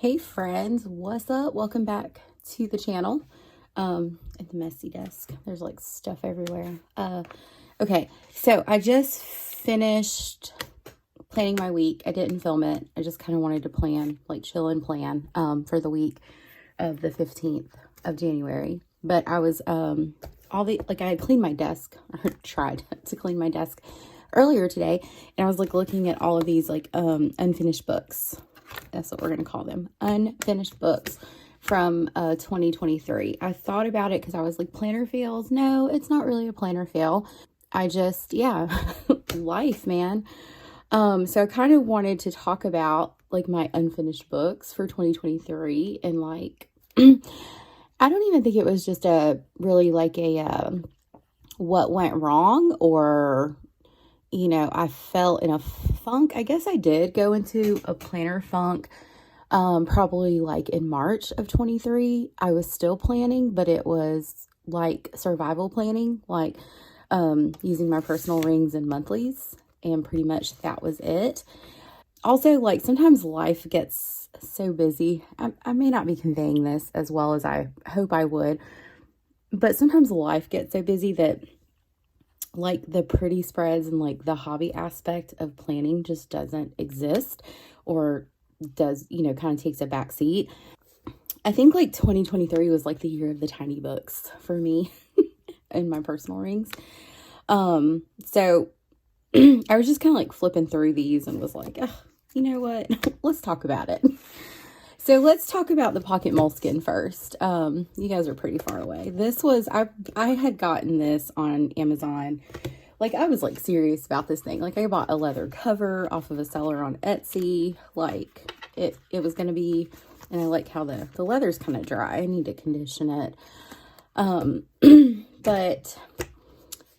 Hey friends, what's up? Welcome back to the channel. At the messy desk. There's like stuff everywhere. Okay, so I just finished planning my week. I didn't film it. I just kind of wanted to plan, like chill and plan for the week of the 15th of January. But I was I had cleaned my desk, or tried to clean my desk earlier today, and I was like looking at all of these like unfinished books. That's what we're going to call them. Unfinished books from 2023. I thought about it because I was like, planner fails. No, it's not really a planner fail. I just, life, man. So I kind of wanted to talk about like my unfinished books for 2023 and like, I don't even think it was just what went wrong or I fell in a funk. I guess I did go into a planner funk probably like in March of 23. I was still planning, but it was like survival planning, like using my personal rings and monthlies, and pretty much that was it. Also, like sometimes life gets so busy. I may not be conveying this as well as I hope I would, but sometimes life gets so busy that like the pretty spreads and like the hobby aspect of planning just doesn't exist, or does, kind of takes a back seat. I think like 2023 was like the year of the tiny books for me and my personal rings. So I was just kind of like flipping through these and was like, you know what? Let's talk about it. So let's talk about the pocket moleskin first. You guys are pretty far away. This was, I had gotten this on Amazon. Like I was like serious about this thing. Like I bought a leather cover off of a seller on Etsy. Like it was going to be, and I like how the leather's kind of dry. I need to condition it. But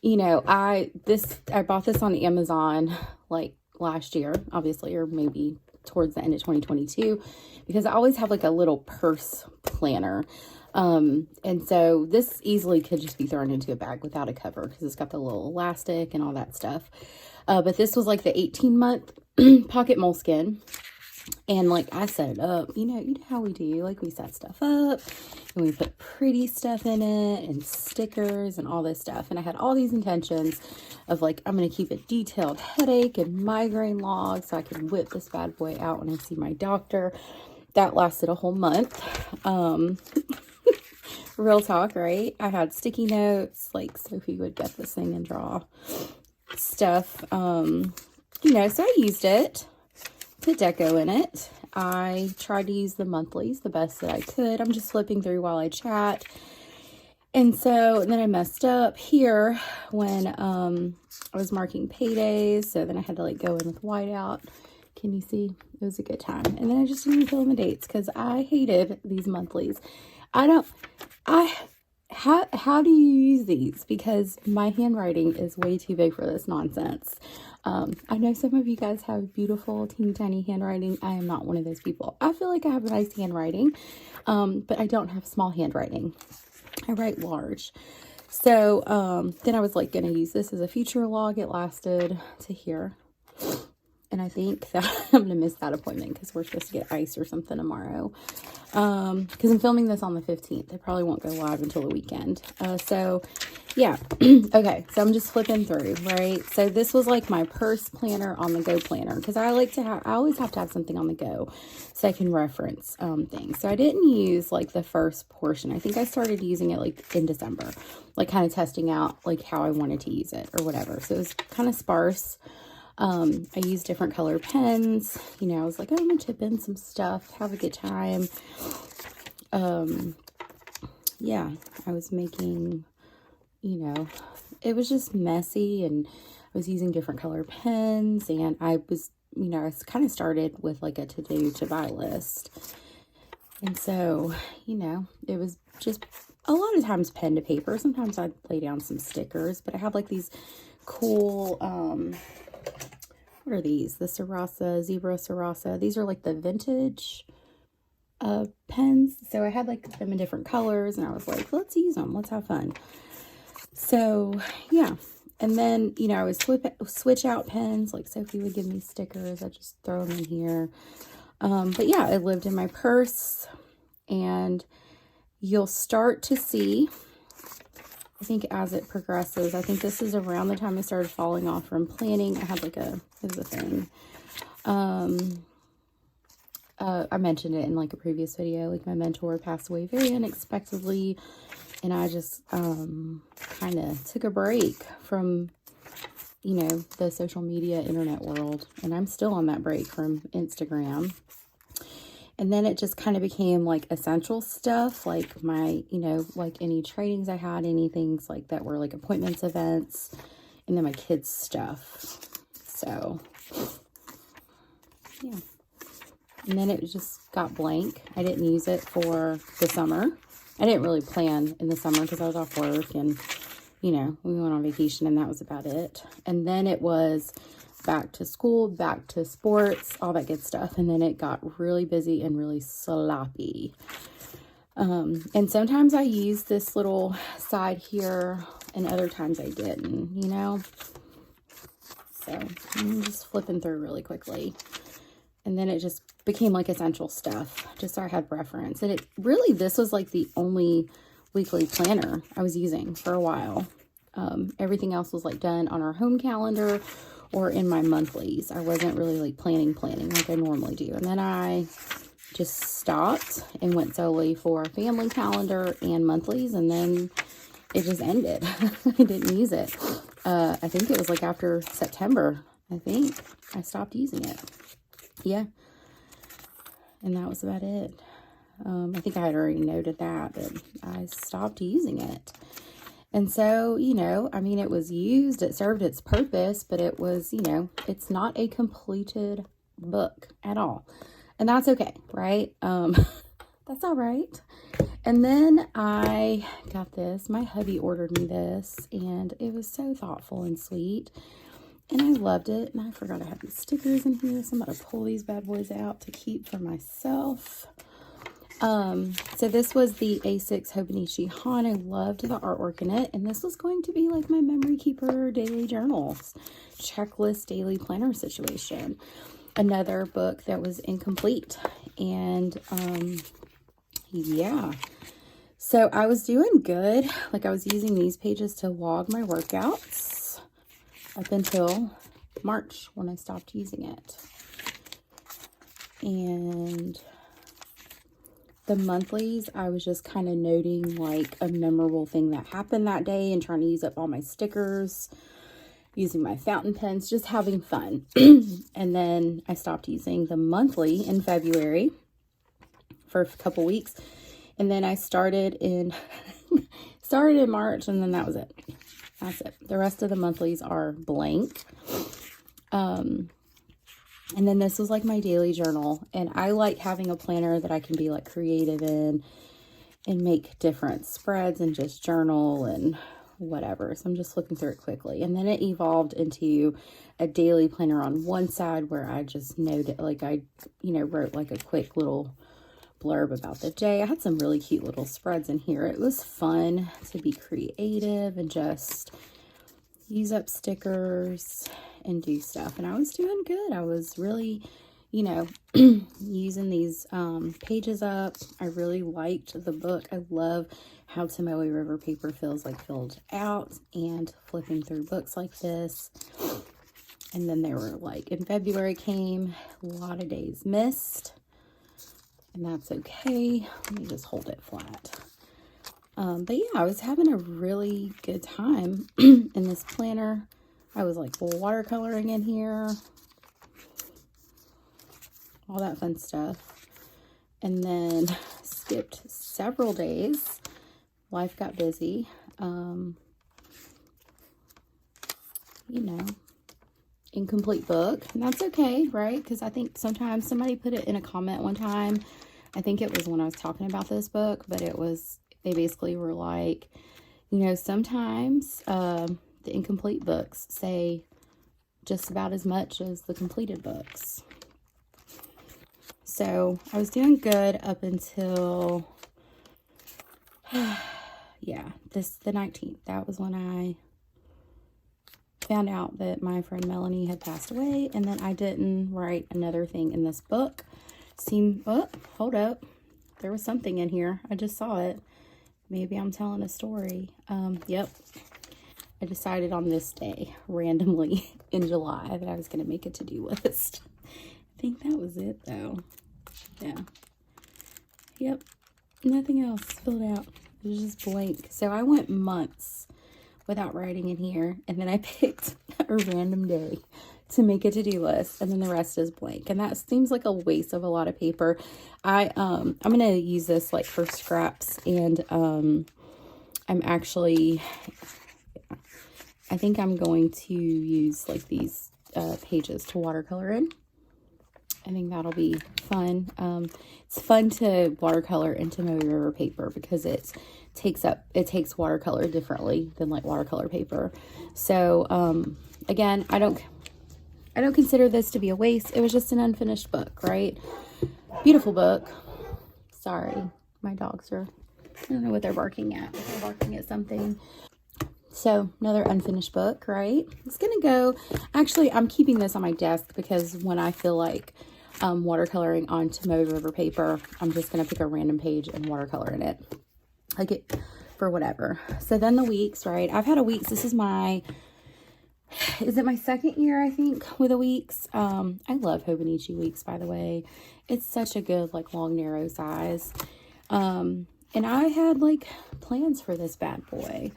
I bought this on Amazon like last year, obviously, or maybe towards the end of 2022, because I always have like a little purse planner. And so this easily could just be thrown into a bag without a cover because it's got the little elastic and all that stuff. But this was like the 18-month pocket moleskin. And like I set it up, you know how we do, like we set stuff up and we put pretty stuff in it and stickers and all this stuff. And I had all these intentions of like, I'm going to keep a detailed headache and migraine log so I can whip this bad boy out when I see my doctor. That lasted a whole month. Real talk, right? I had sticky notes, like Sophie would get this thing and draw stuff. So I used it. Put deco in it. I tried to use the monthlies the best that I could. I'm just flipping through while I chat. And then I messed up here when I was marking paydays. So then I had to like go in with whiteout. Can you see? It was a good time. And then I just didn't fill in the dates because I hated these monthlies. How do you use these? Because my handwriting is way too big for this nonsense. I know some of you guys have beautiful, teeny tiny handwriting. I am not one of those people. I feel like I have a nice handwriting, but I don't have small handwriting. I write large. So then I was like going to use this as a future log. It lasted to here. And I think that I'm going to miss that appointment because we're supposed to get ice or something tomorrow. Because I'm filming this on the 15th. It probably won't go live until the weekend. Yeah. Okay, so I'm just flipping through, right? So this was like my purse planner on the go planner. Because I always have to have something on the go so I can reference things. So I didn't use like the first portion. I think I started using it like in December. Like kind of testing out like how I wanted to use it or whatever. So it was kind of sparse. I used different color pens. I was like, I'm gonna tip in some stuff, have a good time. Yeah, I was making, it was just messy, and I was using different color pens, and I was, I kind of started with like a to buy list. And so, it was just a lot of times pen to paper. Sometimes I'd lay down some stickers, but I have like these cool, what are these? The Zebra Sarasa. These are like the vintage pens. So I had like them in different colors, and I was like, let's use them. Let's have fun. So yeah. And then, I would switch out pens. Like Sophie would give me stickers. I just throw them in here. But yeah, it lived in my purse, and you'll start to see, I think as it progresses, I think this is around the time I started falling off from planning. I had like it was a thing. I mentioned it in like a previous video, like my mentor passed away very unexpectedly, and I just kind of took a break from, you know, the social media internet world, and I'm still on that break from Instagram. And then it just kind of became like essential stuff, like my, you know, like any trainings I had, any things like that were like appointments, events, and then my kids' stuff. So, yeah. And then it just got blank. I didn't use it for the summer. I didn't really plan in the summer because I was off work and, you know, we went on vacation and that was about it. And then it was back to school, back to sports, all that good stuff. And then it got really busy and really sloppy. And sometimes I use this little side here and other times I didn't, you know. So I'm just flipping through really quickly. And then it just became like essential stuff, just so I had reference. And it really, this was like the only weekly planner I was using for a while. Everything else was like done on our home calendar or in my monthlies. I wasn't really like planning like I normally do. And then I just stopped and went solely for family calendar and monthlies. And then it just ended. I didn't use it. I think it was like after September, I think I stopped using it. Yeah. And that was about it. I think I had already noted that, but I stopped using it. And so, you know, I mean, it was used, it served its purpose, but it was, you know, it's not a completed book at all. And that's okay, right? That's all right. And then I got this. My hubby ordered me this, and it was so thoughtful and sweet. And I loved it. And I forgot I had these stickers in here, so I'm going to pull these bad boys out to keep for myself. So this was the A6 Hobonichi Han. I loved the artwork in it. And this was going to be like my memory keeper daily journals, checklist daily planner situation. Another book that was incomplete. And, yeah. So I was doing good. Like I was using these pages to log my workouts up until March when I stopped using it. And the monthlies, I was just kind of noting like a memorable thing that happened that day and trying to use up all my stickers, using my fountain pens, just having fun. And then I stopped using the monthly in February for a couple weeks. And then I started in March, and then that was it. That's it. The rest of the monthlies are blank. And then this was like my daily journal, and I like having a planner that I can be like creative in and make different spreads and just journal and whatever. So I'm just looking through it quickly. And then it evolved into a daily planner on one side where I just noted, like I, you know, wrote like a quick little blurb about the day. I had some really cute little spreads in here. It was fun to be creative and just use up stickers and do stuff. And I was doing good. I was really, you know, using these pages up. I really liked the book. I love how Tomoe River paper feels like filled out, and flipping through books like this. And then there were like, in February came, a lot of days missed, and that's okay. Let me just hold it flat. But yeah, I was having a really good time in this planner. I was like watercoloring in here, all that fun stuff. And then skipped several days. Life got busy. You know, incomplete book. And that's okay, right? Because I think sometimes somebody put it in a comment one time. I think it was when I was talking about this book, but it was, they basically were like, you know, sometimes the incomplete books say just about as much as the completed books. So I was doing good up until, yeah, the 19th. That was when I found out that my friend Melanie had passed away, and then I didn't write another thing in this book. oh, hold up. There was something in here. I just saw it. Maybe I'm telling a story. Yep. I decided on this day, randomly in July, that I was going to make a to-do list. I think that was it, though. Yeah. Yep. Nothing else filled out. It was just blank. So I went months without writing in here, and then I picked a random day to make a to-do list, and then the rest is blank. And that seems like a waste of a lot of paper. I'm gonna use this like for scraps, and I'm actually, I think I'm going to use like these pages to watercolor in. I think that'll be fun. It's fun to watercolor into Moe River paper because it takes watercolor differently than like watercolor paper. So again, I don't consider this to be a waste. It was just an unfinished book, right? Beautiful book. Sorry, my dogs are, I don't know what they're barking at. They're barking at something. So another unfinished book, right? It's gonna go, actually I'm keeping this on my desk because when I feel like watercoloring onto Moe River paper, I'm just gonna pick a random page and watercolor in it. Like it for whatever. So then the weeks, right? I've had a weeks. This is is it my second year, I think, with a weeks? I love Hobonichi weeks, by the way. It's such a good, like, long, narrow size. And I had, like, plans for this bad boy.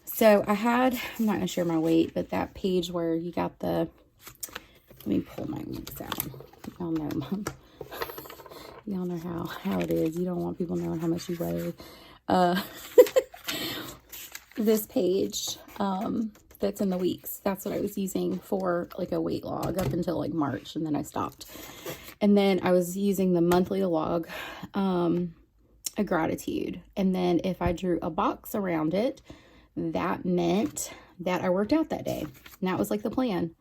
So I had, I'm not going to share my weight, but that page where you got the, let me pull my weeks out. Y'all know, Mom. Y'all know how it is. You don't want people knowing how much you weigh. This page, that's in the weeks. That's what I was using for like a weight log up until like March, and then I stopped. And then I was using the monthly log, a gratitude. And then if I drew a box around it, that meant that I worked out that day. And that was like the plan.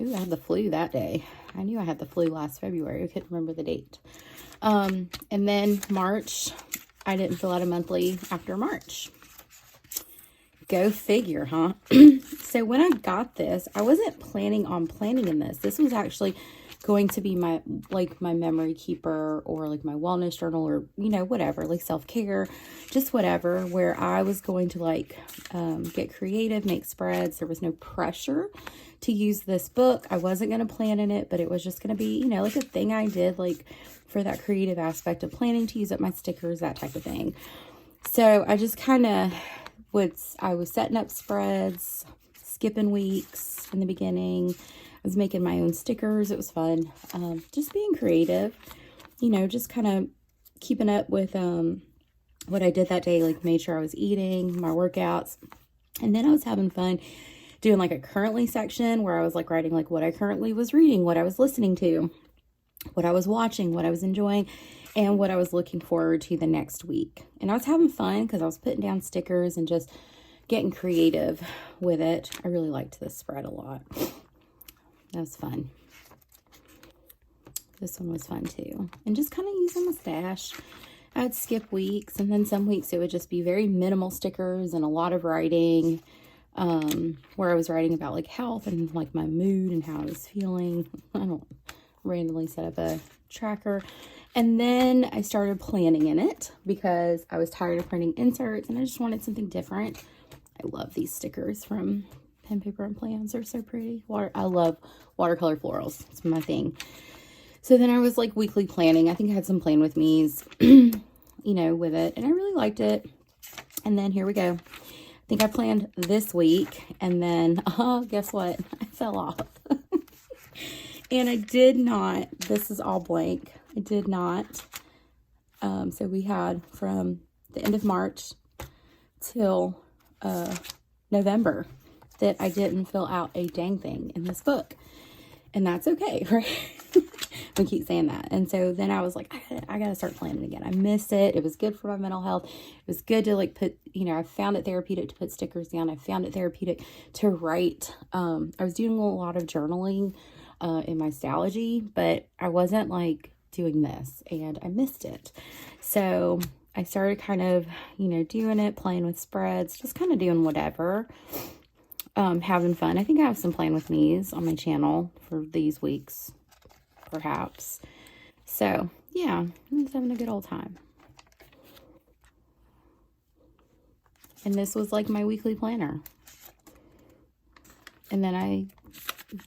Ooh, I had the flu that day. I knew I had the flu last February. I couldn't remember the date. And then March, I didn't fill out a monthly after March. Go figure, huh? So when I got this, I wasn't planning on planning in this. This was actually going to be my memory keeper, or like my wellness journal, or, you know, whatever, like self-care, just whatever, where I was going to like get creative, make spreads. There was no pressure to use this book. I wasn't going to plan in it, but it was just going to be, you know, like a thing I did like for that creative aspect of planning, to use up my stickers, that type of thing. So I just kind of I was setting up spreads, skipping weeks in the beginning. I was making my own stickers. It was fun. Just being creative, you know, just kind of keeping up with what I did that day, like made sure I was eating, my workouts. And then I was having fun doing like a currently section where I was like writing like what I currently was reading, what I was listening to, what I was watching, what I was enjoying, and what I was looking forward to the next week. And I was having fun because I was putting down stickers and just getting creative with it. I really liked this spread a lot. That was fun. This one was fun too. And just kind of using my stash. I'd skip weeks, and then some weeks it would just be very minimal stickers and a lot of writing, where I was writing about like health and like my mood and how I was feeling. I don't randomly set up a tracker. And then I started planning in it because I was tired of printing inserts and I just wanted something different. I love these stickers from Pen, Paper, and Plans. They're so pretty. I love watercolor florals. It's my thing. So then I was like weekly planning. I think I had some plan with me's, you know, with it. And I really liked it. And then here we go. I think I planned this week. And then, guess what? I fell off. And I did not, this is all blank. I did not. So we had from the end of March till November that I didn't fill out a dang thing in this book. And that's okay, right? We keep saying that. And so then I was like, I gotta start planning again. I missed it. It was good for my mental health. It was good to like put, you know, I found it therapeutic to put stickers down. I found it therapeutic to write. I was doing a lot of journaling in my Stalogy, but I wasn't like doing this, and I missed it. So I started kind of, you know, doing it, playing with spreads, just kind of doing whatever, having fun. I think I have some playing with me's on my channel for these weeks, perhaps. So, yeah, I'm just having a good old time. And this was like my weekly planner. And then I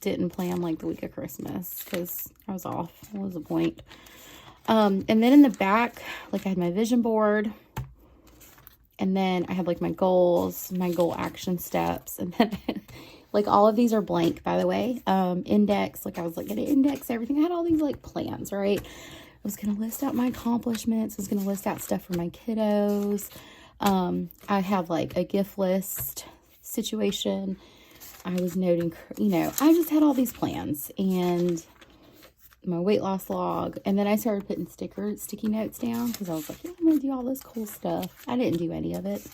didn't plan like the week of Christmas because I was off. What was the point? And then in the back, like I had my vision board. And then I had like my goals, my goal action steps. And then like all of these are blank, by the way. Index, like I was like going to index everything. I had all these like plans, right? I was going to list out my accomplishments. I was going to list out stuff for my kiddos. I have like a gift list situation. I was noting, you know, I just had all these plans and my weight loss log. And then I started putting sticky notes down because I was like, yeah, I'm going to do all this cool stuff. I didn't do any of it.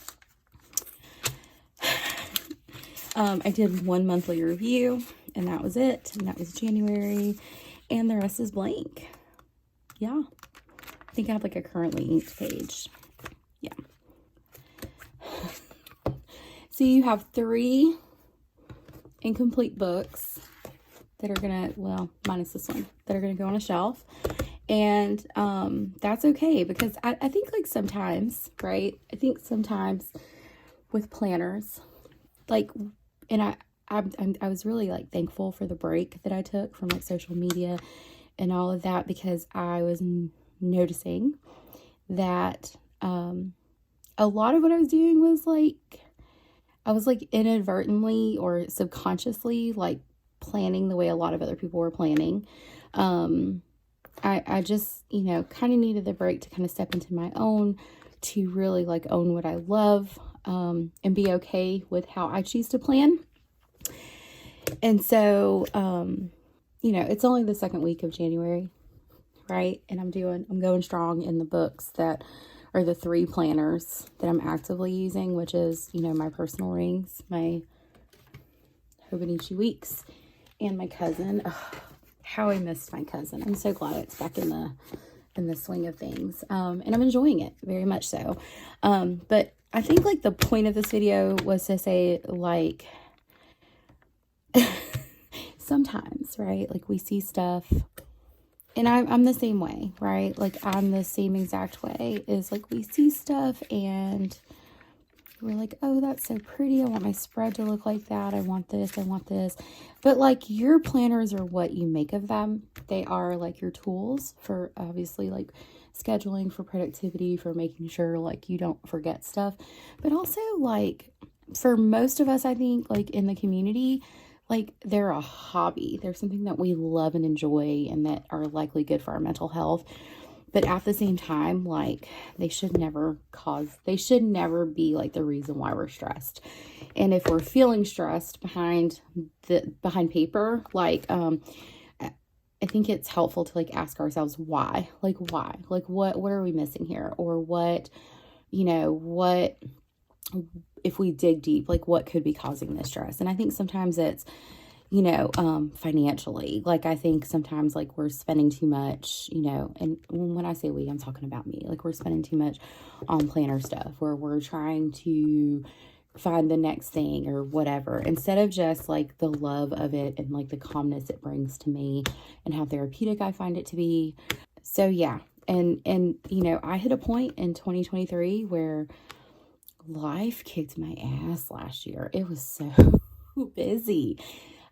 I did one monthly review and that was it. And that was January and the rest is blank. Yeah. I think I have like a currently inked page. Yeah. So you have 3 incomplete books that are gonna, well, minus this one, that are gonna go on a shelf. And that's okay because I think like sometimes, right? I think sometimes with planners, like, and I was really like thankful for the break that I took from like social media and all of that because I was noticing that a lot of what I was doing was like, I was like inadvertently or subconsciously like planning the way a lot of other people were planning. I just, you know, kind of needed the break to kind of step into my own, to really like own what I love, and be okay with how I choose to plan. And so, you know, it's only the second week of January, right? And I'm going strong in the books that are the 3 planners that I'm actively using, which is, you know, my personal rings, my Hobonichi Weeks, and my cousin. Oh, how I missed my cousin. I'm so glad it's back in the swing of things. And I'm enjoying it very much so. But I think like the point of this video was to say like, sometimes, right? Like we see stuff and I'm the same way, right? Like I'm the same exact way, is like we see stuff and we're like, oh, that's so pretty. I want my spread to look like that. I want this. I want this. But like your planners are what you make of them. They are like your tools for obviously like scheduling, for productivity, for making sure like you don't forget stuff. But also like for most of us, I think like in the community, like they're a hobby. They're something that we love and enjoy and that are likely good for our mental health. But at the same time, like they should never be like the reason why we're stressed. And if we're feeling stressed behind paper, like, I think it's helpful to like ask ourselves why, like what are we missing here? Or what, you know, what, if we dig deep, like what could be causing this stress? And I think sometimes it's, you know, financially, like I think sometimes like we're spending too much, you know, and when I say we, I'm talking about me, like we're spending too much on planner stuff where we're trying to find the next thing or whatever, instead of just like the love of it and like the calmness it brings to me and how therapeutic I find it to be. So yeah. And, you know, I hit a point in 2023 where life kicked my ass last year. It was so busy.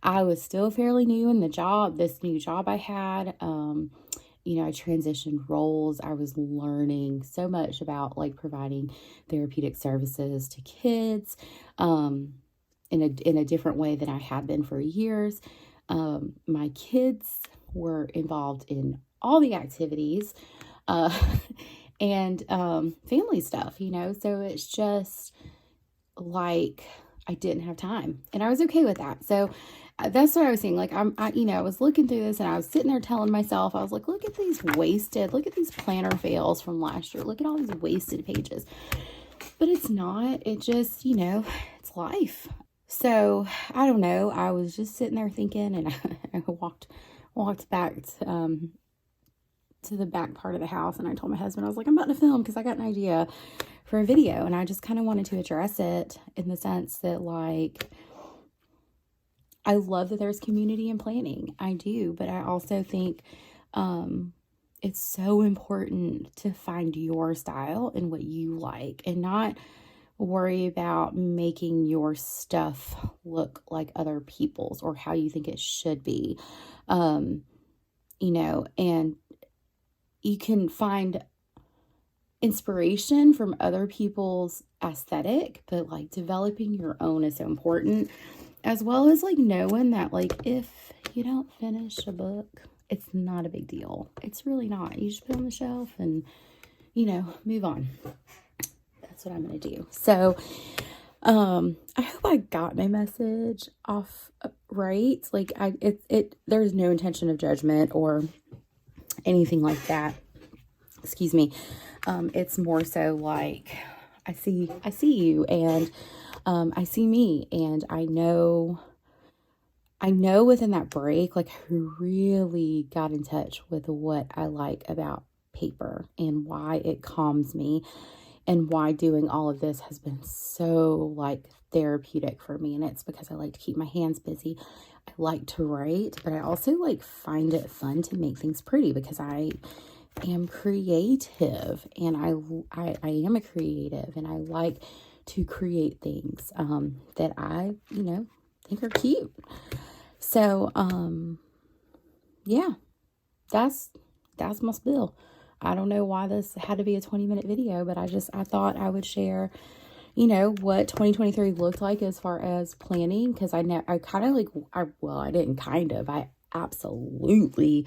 I was still fairly new in this new job I had. You know, I transitioned roles. I was learning so much about like providing therapeutic services to kids, in a different way than I had been for years. My kids were involved in all the activities, and, family stuff, you know, so it's just like, I didn't have time and I was okay with that. So that's what I was saying. Like, you know, I was looking through this and I was sitting there telling myself, I was like, look at these planner fails from last year. Look at all these wasted pages. But it's not, it just, you know, it's life. So I don't know. I was just sitting there thinking, and I walked back to the back part of the house, and I told my husband, I was like, I'm about to film because I got an idea for a video, and I just kind of wanted to address it in the sense that like, I love that there's community in planning. I do, but I also think it's so important to find your style and what you like, and not worry about making your stuff look like other people's or how you think it should be. You know, and you can find inspiration from other people's aesthetic, but like developing your own is so important, as well as like knowing that like if you don't finish a book, it's not a big deal. It's really not. You just put it on the shelf and, you know, move on. That's what I'm going to do. So, I hope I got my message off right. Like there's no intention of judgment or anything like that. Excuse me. It's more so like I see you, and I see me, and I know within that break, like I really got in touch with what I like about paper and why it calms me, and why doing all of this has been so like therapeutic for me. And it's because I like to keep my hands busy. I like to write, but I also like find it fun to make things pretty, because I am creative, and I am a creative, and I like to create things that I, you know, think are cute. So yeah, that's my spill. I don't know why this had to be a 20-minute video, but I thought I would share, you know, what 2023 looked like as far as planning, because I absolutely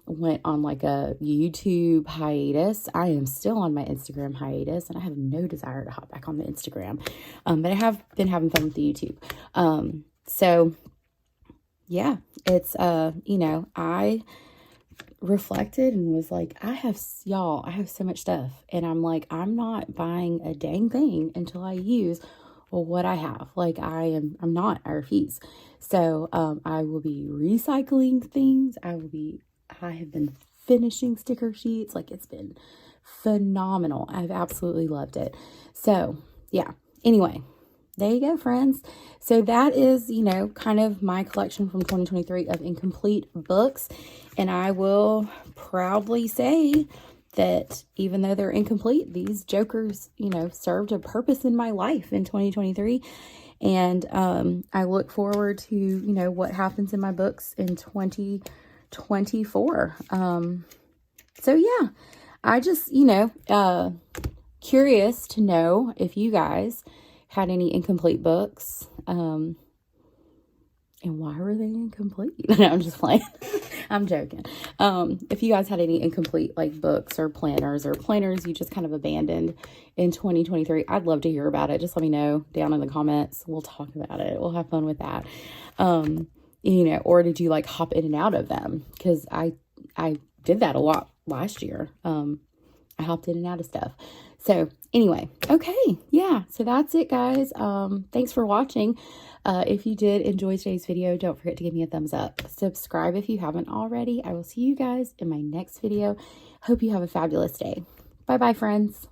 went on like a YouTube hiatus. I am still on my Instagram hiatus, and I have no desire to hop back on the Instagram. But I have been having fun with the YouTube. So yeah, it's, you know, I reflected and was like, I have so much stuff, and I'm like, I'm not buying a dang thing until I use what I have. Like I refuse. So, I will be recycling things. I have been finishing sticker sheets. Like it's been phenomenal. I've absolutely loved it. So yeah, anyway, there you go, friends. So that is, you know, kind of my collection from 2023 of incomplete books. And I will proudly say that even though they're incomplete, these jokers, you know, served a purpose in my life in 2023. And I look forward to, you know, what happens in my books in 2024. So yeah, I just, you know, curious to know if you guys had any incomplete books, and why were they incomplete? No, I'm just playing. I'm joking. If you guys had any incomplete like books or planners you just kind of abandoned in 2023, I'd love to hear about it. Just let me know down in the comments. We'll talk about it. We'll have fun with that. You know, or did you like hop in and out of them? Because I did that a lot last year. I hopped in and out of stuff. So anyway, okay, yeah, so that's it, guys. Thanks for watching. If you did enjoy today's video, don't forget to give me a thumbs up. Subscribe if you haven't already. I will see you guys in my next video. Hope you have a fabulous day. Bye-bye, friends.